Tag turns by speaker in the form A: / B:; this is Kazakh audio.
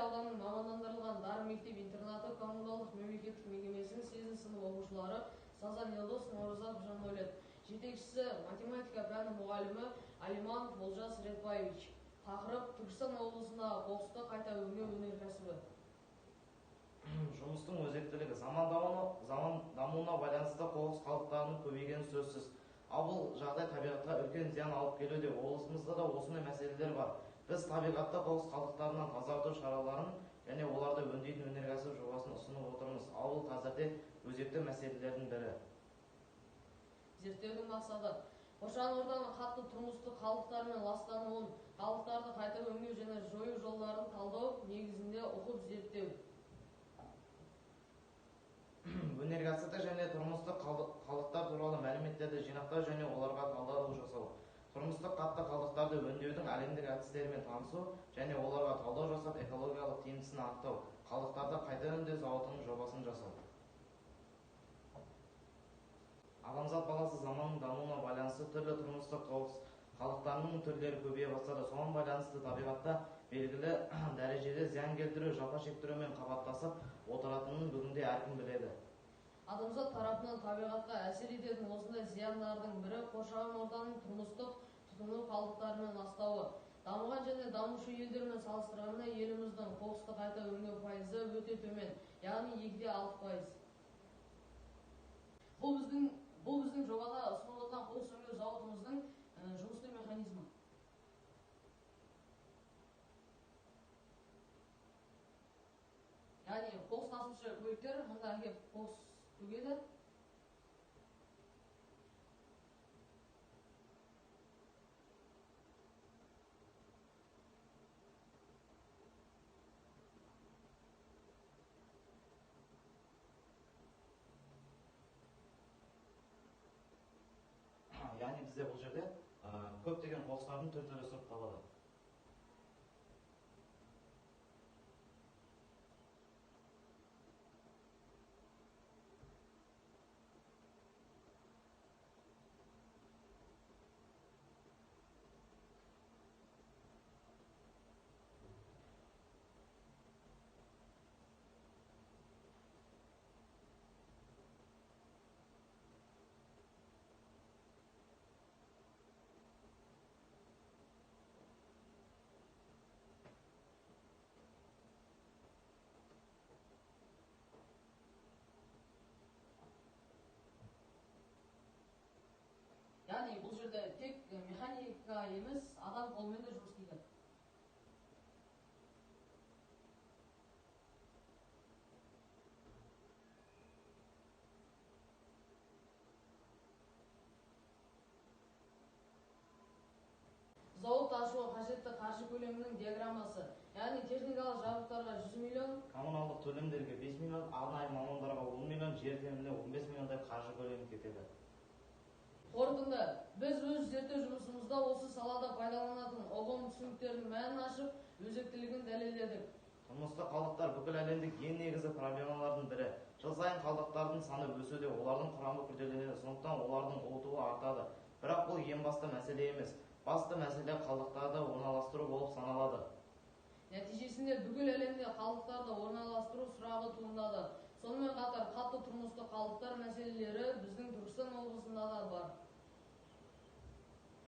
A: ауданының мамандандырылған Дарын мектеп-интернаты коммуналдық мемлекеттік мекемесінің 8 сынып оқушылары Сазан Елдос, Наурызақ Жанәулет, жетекшісі математика пәні мұғалімі Алиманов Олжас Редбаевич. Тақырып: Түркістан облысындағы қоқысты қайта өңдеу өнеркәсібі.
B: Жұмыстың өзектілігі заман дамуына байланысты қоқыс қалдықтарының көбейгені сөзсіз. Ал бұл жағдай табиғатқа үлкен зиян алып келуде. Облысымызда да осындай мәселелер бар. Біз табиғатты қоқыс қалдықтарынан тазарту шараларын және оларды өңдейтін өнеркәсіп жобасын ұсынып отырмыз. Ал бұл қазірде өзекті мәселелердің бірі.
A: Зерттеудің мақсаты: қоршаған ортаның қатты тұрмыстық қалдықтармен ластануын, қалдықтарды қайта өңдеу және жою жолдарын талдау негізінде оқып зерттеу.
B: Өнеркәсіптік және тұрмыстық қалдықтар туралы мәліметтерді жинақтау және оларға талдау жасау. Тұрмыстық қатты қалдықтарды өңдеудің әлемдік әдістерімен танысу және оларға талдау жасап, экологиялық тиімдісін анықтау. Қалдықтарды қайта өңдеу зауытының жобасын жасау. Адамзат баласы заманның дамуына байланысты түрлі тұрмыстық қалдықтарының түрлері көбейе бастады. Соған байланысты табиғатта белгілі дәрежеде зиян келтіру, жапа шектірумен қабаттасып отыратынын бүгінде әркім біледі.
A: Адамзат тарапынан табиғатқа әсер ететін осындай зияндардың бірі қоршаған ортаның тұрмыстық тұтыну қалдықтарымен ластауы. Дамыған және дамушы елдермен салыстырғанда еліміздің қоқысты қайта өңдеу пайызы өте төмен, яғни 2,6%. Бұл біздің жобада ұсынылып отырған қоқыс өңдеу зауытымыздың жұмысты механизмі. Яғни қоқыс тасушы көліктер мұнда келіп қоқыс төгеді.
B: Яғни бізде бұл жерде көптеген қоқыстардың түр-түрі сұрыпталады.
A: Яғни бұл жерде тек механика емес, адам қолымен де жұмыс істейді. Зауыт ашуға қажетті қаржы көлемінің диаграммасы. Яғни техникалық жабдықтарға 100 миллион,
B: коммуналдық төлемдерге 5 миллион, арнайы мамандарға 10 миллион, жер теліміне 15 миллиондай қаржы көлемі кетеді.
A: Қорытынды: біз өз зерттеу жұмысымызда осы салада пайдаланатын ұғым түсініктердің мәнін ашып, өзектілігін дәлелдедік.
B: Тұрмыстық қалдықтар бүкіл әлемдік ең негізгі проблемалардың бірі. Жыл сайын қалдықтардың саны өсуде, олардың құрамы күрделенеді, сондықтан олардың ұлытуы артады. Бірақ бұл ең басты мәселе емес. Басты мәселе қалдықтарды орналастыру болып саналады.
A: Нәтижесінде бүкіл әлемде қалдықтарды орналастыру сұрағы туындады. Сонымен қатар қатты тұрмыстық қалдықтар мәселелері біздің Түркістан облысында да бар.